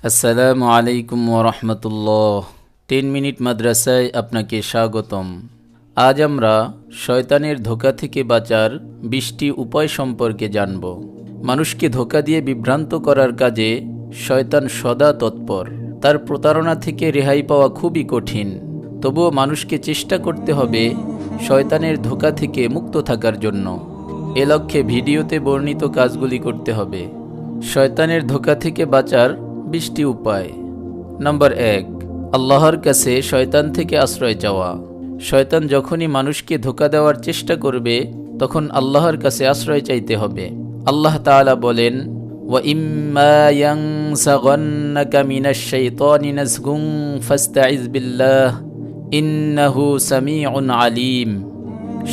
আসসালামু আলাইকুম ওরহমতুল্লাহ। 10 মিনিট মাদ্রাসায় আপনাকে স্বাগতম। আজ আমরা শয়তানের ধোঁকা থেকে বাঁচার 20টি উপায় সম্পর্কে জানব। মানুষকে ধোঁকা দিয়ে বিভ্রান্ত করার কাজে শয়তান সদা তৎপর। তার প্রতারণা থেকে রেহাই পাওয়া খুবই কঠিন। তবুও মানুষকে চেষ্টা করতে হবে শয়তানের ধোঁকা থেকে মুক্ত থাকার জন্য। এ লক্ষ্যে ভিডিওতে বর্ণিত কাজগুলি করতে হবে। শয়তানের ধোঁকা থেকে বাঁচার 20টি উপায়। নম্বর 1, আল্লাহর কাছে শয়তান থেকে আশ্রয় চাওয়া। শয়তান যখনই মানুষকে ধোঁকা দেওয়ার চেষ্টা করবে তখন আল্লাহর কাছে আশ্রয় চাইতে হবে। আল্লাহ তাআলা বলেন, ওয়া ইম্মা ইয়ানসাগান্নাকা মিনাশ শাইতানি নাজগুন ফাস্তাইজ বিল্লাহ ইন্নাহু সামিউন আলিম।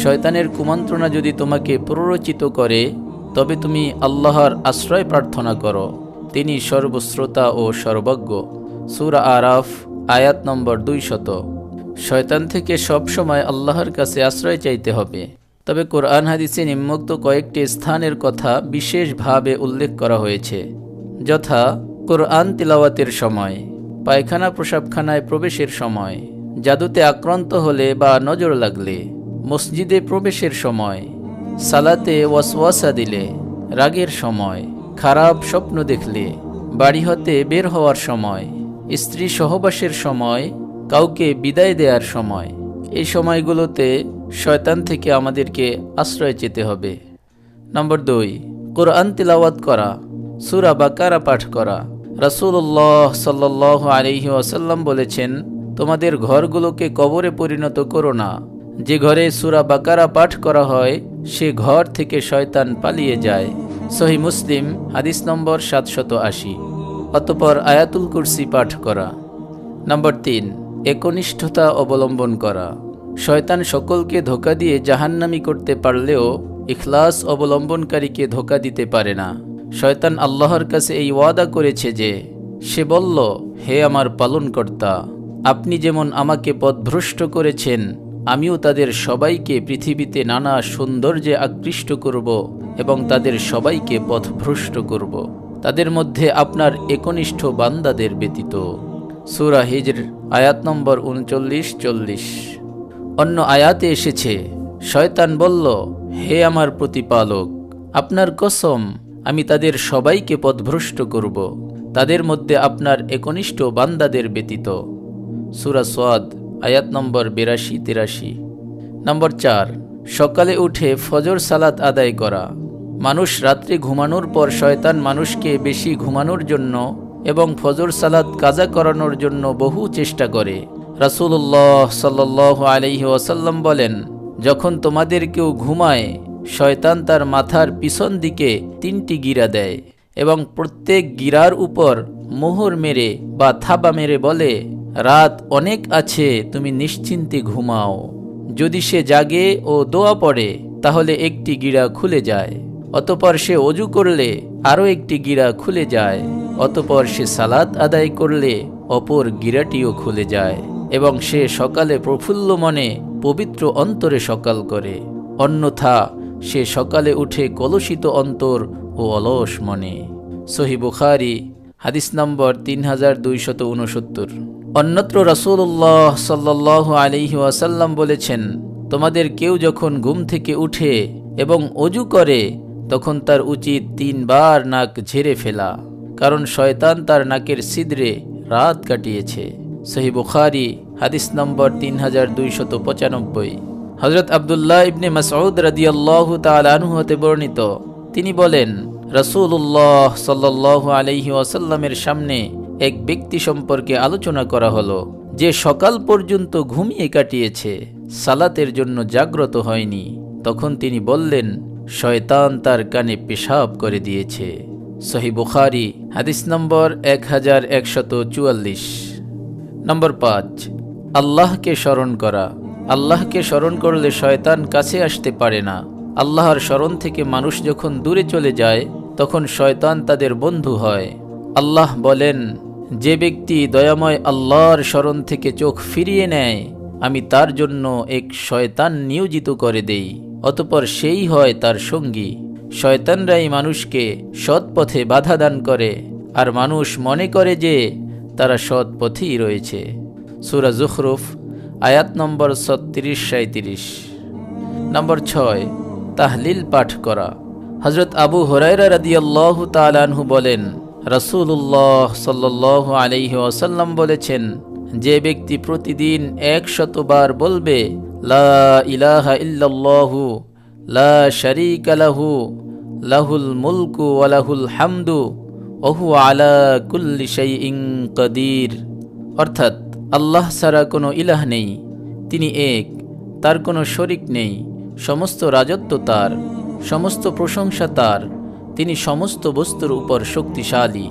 শয়তানের কুমন্ত্রণা যদি তোমাকে প্ররোচিত করে তবে তুমি আল্লাহর আশ্রয় প্রার্থনা করো, তিনি সর্বশ্রোতা ও সর্বজ্ঞ। সূরা আরাফ আয়াত নম্বর 200। শয়তান থেকে সবসময় আল্লাহর কাছে আশ্রয় চাইতে হবে। তবে কোরআন হাদিসে নিম্নোক্ত কয়েকটি স্থানের কথা বিশেষভাবে উল্লেখ করা হয়েছে, যথা কোরআন তিলাওয়াতের সময়, পায়খানা প্রসাবখানায় প্রবেশের সময়, জাদুতে আক্রান্ত হলে বা নজর লাগলে, মসজিদে প্রবেশের সময়, সালাতে ওয়াসওয়াসা দিলে, রাগের সময়, খারাপ স্বপ্ন দেখলে, বাড়ি হতে বের হওয়ার সময়, স্ত্রী সহবাসের সময়, কাউকে বিদায় দেওয়ার সময়। এই সময়গুলোতে শয়তান থেকে আমাদেরকে আশ্রয় চেতে হবে। নম্বর 2, কোরআন তিলাওয়াত করা, সূরা বাকারা পাঠ করা। রাসূলুল্লাহ সাল্লাল্লাহু আলাইহি ওয়াসাল্লাম বলেছেন, তোমাদের ঘরগুলোকে কবরে পরিণত করো না। যে ঘরে সূরা বাকারা পাঠ করা হয় সে ঘর থেকে শয়তান পালিয়ে যায়। সহিহ মুসলিম হাদিস নম্বর 780। অতঃপর আয়াতুল কুরসি পাঠ করা। নম্বর 3, একনিষ্ঠতা অবলম্বন করা। শয়তান সকলকে ধোঁকা দিয়ে জাহান্নামী করতে পারলেও ইখলাস অবলম্বনকারীকে ধোঁকা দিতে পারে না। শয়তান আল্লাহর কাছে এই ওয়াদা করেছে যে সে বলল, হে আমার পালনকর্তা, আপনি যেমন আমাকে পথভ্রষ্ট করেছেন আমিও তাদের সবাইকে পৃথিবীতে নানা সৌন্দর্যে আকৃষ্ট করব এবং তাদের সবাইকে পথভ্রষ্ট করব, তাদের মধ্যে আপনার একনিষ্ঠ বান্দাদের ব্যতীত। সূরা হিজর আয়াত নম্বর 39-40। অন্য আয়াতে এসেছে, শয়তান বলল, হে আমার প্রতিপালক, আপনার কসম আমি তাদের সবাইকে পথভ্রষ্ট করব, তাদের মধ্যে আপনার একনিষ্ঠ বান্দাদের ব্যতীত। সূরা সাদ আয়াত নম্বর 82-83। নম্বর 4, সকালে উঠে ফজর সালাত আদায় করা। মানুষ রাত্রে ঘুমানোর পর শয়তান মানুষকে বেশি ঘুমানোর জন্য এবং ফজর সালাত কাজা করানোর জন্য বহু চেষ্টা করে। রাসূলুল্লাহ সাল্লাল্লাহু আলাইহি ওয়াসাল্লাম বলেন, যখন তোমাদের কেউ ঘুমায় শয়তান তার মাথার পিছন দিকে 3টি গিরা দেয় এবং প্রত্যেক গিরার উপর মোহর মেরে বা থাবা মেরে বলে, রাত অনেক আছে, তুমি নিশ্চিন্তে ঘুমাও। যদি সে জাগে ও দোয়া পড়ে তাহলে একটি গিরা খুলে যায়, অতঃপর সে অজু করলে আরও একটি গিরা খুলে যায়, অতঃপর সে সালাত আদায় করলে অপর গিরাটিও খুলে যায় এবং সে সকালে প্রফুল্ল মনে পবিত্র অন্তরে সকাল করে। অন্যথা সে সকালে উঠে কলুষিত অন্তর ও অলস মনে। সহিহ বুখারী হাদিস নম্বর 3269। অন্যত্র রাসূলুল্লাহ সাল্লাল্লাহু আলাইহি ওয়াসাল্লাম বলেছেন, তোমাদের কেউ যখন ঘুম থেকে উঠে এবং অজু করে তখন তার উচিত 3 বার নাক ঝেড়ে ফেলা, কারণ শয়তান তার নাকের ছিদ্রে রাত কাটিয়েছে। সহিহ বুখারী হাদিস নম্বর 3295। হযরত আব্দুল্লাহ ইবনে মাসউদ রাদিয়াল্লাহু তাআলা আনহু হতে বর্ণিত, তিনি বলেন, রাসূলুল্লাহ সাল্লাল্লাহু আলাইহি ওয়াসাল্লামের সামনে এক ব্যক্তি সম্পর্কে আলোচনা করা হলো যে সকাল পর্যন্ত ঘুমিয়ে কাটিয়েছে, সালাতের জন্য জাগ্রত হয়নি। তখন তিনি বললেন, শয়তান তার কানে পেশাব করে দিয়েছে। সহিহ বুখারী হাদিস নম্বর 1144। নম্বর 5, আল্লাহকে স্মরণ করা। আল্লাহকে স্মরণ করলে শয়তান কাছে আসতে পারে না। আল্লাহর স্মরণ থেকে মানুষ যখন দূরে চলে যায় তখন শয়তান তাদের বন্ধু হয়। আল্লাহ বলেন, যে ব্যক্তি দয়াময় আল্লাহর স্মরণ থেকে চোখ ফিরিয়ে নেয় আমি তার জন্য এক শয়তান নিয়োজিত করে দেই, অতঃপর সেই হয় তার সঙ্গী। শয়তানরাই মানুষকে সৎ পথে বাধা দান করে আর মানুষ মনে করে যে তারা সৎ পথেই রয়েছে। সূরা যুখরুফ আয়াত নম্বর 36-37। নম্বর 6, তাহলিল পাঠ করা। হযরত আবু হুরায়রা রাদিয়াল্লাহু তাআলা আনহু বলেন, রাসূলুল্লাহ সাল্লাল্লাহু আলাইহি ওয়াসাল্লাম বলেছেন, যে ব্যক্তি প্রতিদিন 100 বার বলবে লা ইলাহা ইল্লাল্লাহু লা শারীকা লাহু লাহুল মুলকু ওয়া লাহুল হামদু ওয়া হুয়া আলা কুল্লি শাইইন কাদির, অর্থাৎ আল্লাহ ছাড়া কোনো ইলাহ নেই, তিনি এক, তার কোনো শরিক নেই, সমস্ত রাজত্ব তার, সমস্ত প্রশংসা তার, তিনি সমস্ত বস্তুর উপর শক্তিশালী।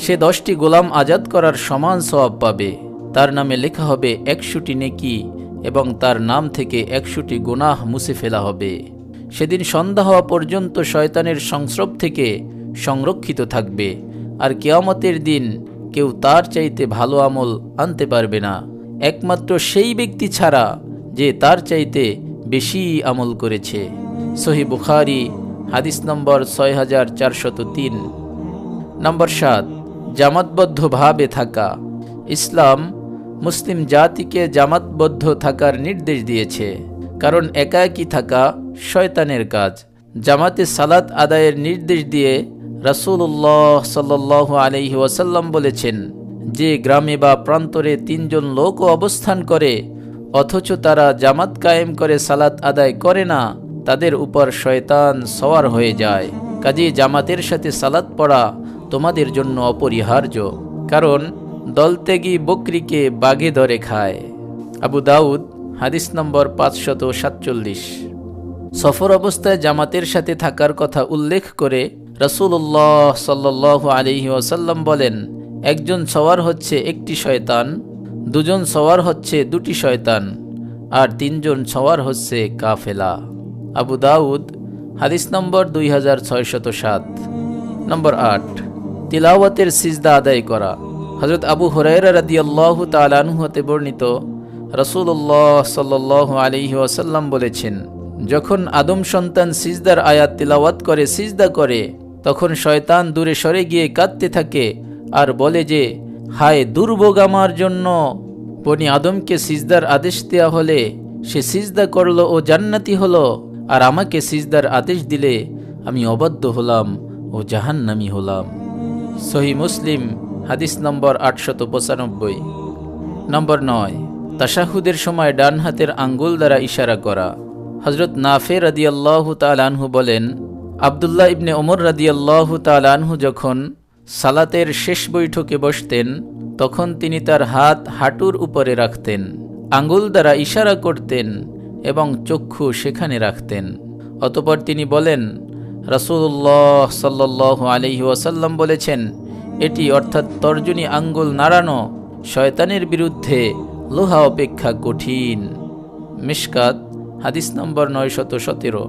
সে 10টি গোলাম আজাদ করার সমান সওয়াব পাবে, তার নামে লেখা হবে 100টি নেকি এবং তার নাম থেকে 100টি গুনাহ মুছে ফেলা হবে। সেদিন সন্ধ্যা হওয়া পর্যন্ত শয়তানের সংস্রব থেকে সংরক্ষিত থাকবে, আর কিয়ামতের দিন কেউ তার চাইতে ভালো আমল আনতে পারবে না, একমাত্র সেই ব্যক্তি ছাড়া যে তার চাইতে বেশি আমল করেছে। সহিহ বুখারী হাদিস নম্বর 6403। নম্বর 7, জামাতবদ্ধভাবে থাকা। ইসলাম মুসলিম জাতিকে জামাতবদ্ধ থাকার নির্দেশ দিয়েছে, কারণ একাকী থাকা শয়তানের কাজ। জামাতে সালাত আদায়ের নির্দেশ দিয়ে রাসূলুল্লাহ সাল্লাল্লাহু আলাইহি ওয়াসাল্লাম বলেছেন, যে গ্রামে বা প্রান্তরে 3 জন লোকও অবস্থান করে অথচ তারা জামাত কায়েম করে সালাত আদায় করে না, তাদের উপর শয়তান সওয়ার হয়ে যায়। কাজেই জামাতের সাথে সালাত পড়া তোমাদের জন্য অপরিহার্য, কারণ দলত্যাগী বকরিকে বাঘে ধরে খায়। আবু দাউদ হাদিস নম্বর 547। সফর অবস্থায় জামাতের সাথে থাকার কথা উল্লেখ করে রাসূলুল্লাহ সাল্লাল্লাহু আলাইহি ওয়াসাল্লাম বলেন, একজন সওয়ার হচ্ছে একটি শয়তান, 2 জন সওয়ার হচ্ছে 2টি শয়তান, আর 3 জন সওয়ার হচ্ছে কাফেলা। আবু দাউদ হাদিস নম্বর 2607। নম্বর 8, তিলাওয়াতের সিজদা আদায় করা। হযরত আবু হুরায়রা রাদিয়াল্লাহু তাআলা আনহু হতে বর্ণিত, রাসূলুল্লাহ সাল্লাল্লাহু আলাইহি ওয়াসাল্লাম বলেছেন, যখন আদম সন্তান সিজদার আয়াত তিলাওয়াত করে সিজদা করে, তখন শয়তান দূরে সরে গিয়ে কাঁদতে থাকে আর বলে যে, হায় দুর্ভোগ আমার জন্য, বনি আদমকে সিজদার আদেশ দেয়া হলে সে সিজদা করলো ও জান্নাতি হলো, আর আমাকে সিজদার আদেশ দিলে আমি অবাধ্য হলাম ও জাহান্নামী হলাম। সহিহ মুসলিম হাদিস নম্বর 895। নম্বর 9, তাশাহুদের সময় ডান হাতের আঙ্গুল দ্বারা ইশারা করা। হযরত নাফে রাদিয়াল্লাহু তাআলা আনহু বলেন, আব্দুল্লাহ ইবনে ওমর রাদিয়াল্লাহু তাআলা আনহু যখন সালাতের শেষ বৈঠকে বসতেন, তখন তিনি তার হাত হাঁটুর উপরে রাখতেন, আঙ্গুল দ্বারা ইশারা করতেন এবং চক্ষু সেখানে রাখতেন। অতঃপর তিনি বলেন, রাসূলুল্লাহ সাল্লাল্লাহু আলাইহি ওয়াসাল্লাম বলেছেন, এটি অর্থাৎ তর্জনী আঙ্গুল নাড়ানো শয়তানের বিরুদ্ধে লোহা অপেক্ষা কঠিন। মিশকাত হাদিস নম্বর 917।